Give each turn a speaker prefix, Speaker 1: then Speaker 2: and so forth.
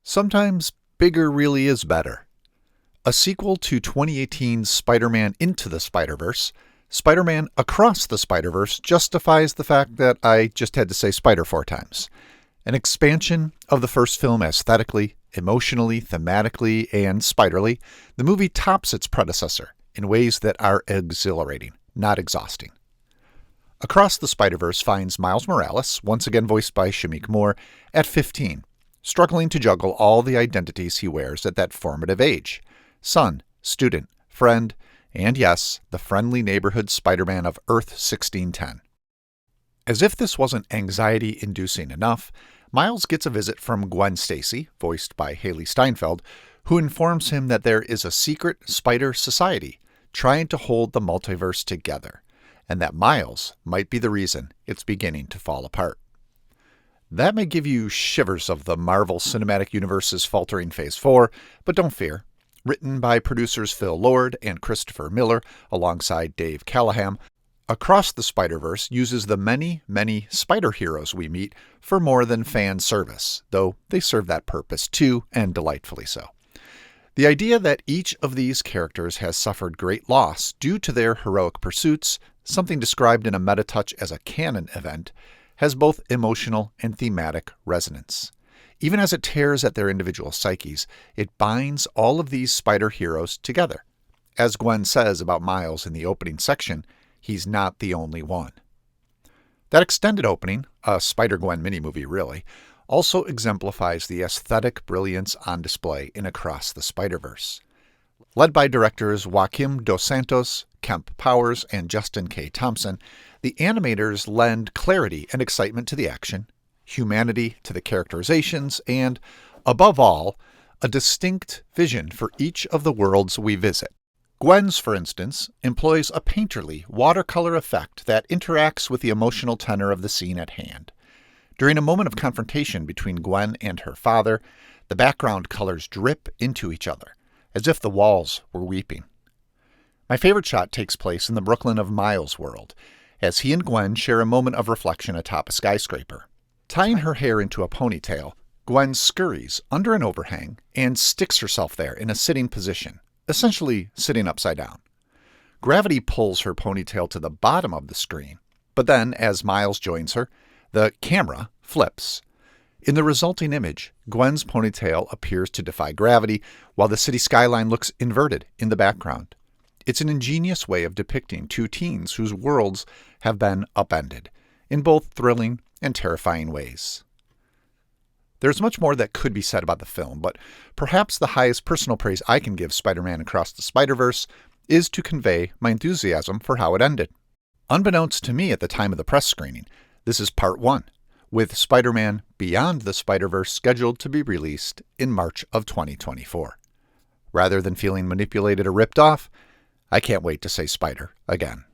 Speaker 1: Sometimes bigger really is better. A sequel to 2018's Spider-Man Into the Spider-Verse, Spider-Man Across the Spider-Verse justifies the fact that I just had to say spider 4 times. An expansion of the first film aesthetically, emotionally, thematically, and spiderly, the movie tops its predecessor in ways that are exhilarating, not exhausting. Across the Spider-Verse finds Miles Morales, once again voiced by Shameik Moore, at 15, struggling to juggle all the identities he wears at that formative age: son, student, friend, and yes, the friendly neighborhood Spider-Man of Earth 1610. As if this wasn't anxiety-inducing enough, Miles gets a visit from Gwen Stacy, voiced by Haley Steinfeld, who informs him that there is a secret spider society trying to hold the multiverse together, and that Miles might be the reason it's beginning to fall apart. That may give you shivers of the Marvel Cinematic Universe's faltering Phase 4, but don't fear. Written by producers Phil Lord and Christopher Miller alongside Dave Callahan, Across the Spider-Verse uses the many, many spider heroes we meet for more than fan service, though they serve that purpose too, and delightfully so. The idea that each of these characters has suffered great loss due to their heroic pursuits, something described in a meta-touch as a canon event, has both emotional and thematic resonance. Even as it tears at their individual psyches, it binds all of these spider heroes together. As Gwen says about Miles in the opening section, he's not the only one. That extended opening, a Spider-Gwen mini-movie really, also exemplifies the aesthetic brilliance on display in Across the Spider-Verse. Led by directors Joaquim Dos Santos, Kemp Powers, and Justin K. Thompson, the animators lend clarity and excitement to the action, humanity to the characterizations, and, above all, a distinct vision for each of the worlds we visit. Gwen's, for instance, employs a painterly watercolor effect that interacts with the emotional tenor of the scene at hand. During a moment of confrontation between Gwen and her father, the background colors drip into each other, as if the walls were weeping. My favorite shot takes place in the Brooklyn of Miles world, as he and Gwen share a moment of reflection atop a skyscraper. Tying her hair into a ponytail, Gwen scurries under an overhang and sticks herself there in a sitting position, essentially sitting upside down. Gravity pulls her ponytail to the bottom of the screen, but then, as Miles joins her, the camera flips. In the resulting image, Gwen's ponytail appears to defy gravity, while the city skyline looks inverted in the background. It's an ingenious way of depicting two teens whose worlds have been upended, in both thrilling and terrifying ways. There's much more that could be said about the film, but perhaps the highest personal praise I can give Spider-Man Across the Spider-Verse is to convey my enthusiasm for how it ended. Unbeknownst to me at the time of the press screening, this is part 1, with Spider-Man Beyond the Spider-Verse scheduled to be released in March of 2024. Rather than feeling manipulated or ripped off, I can't wait to say Spider again.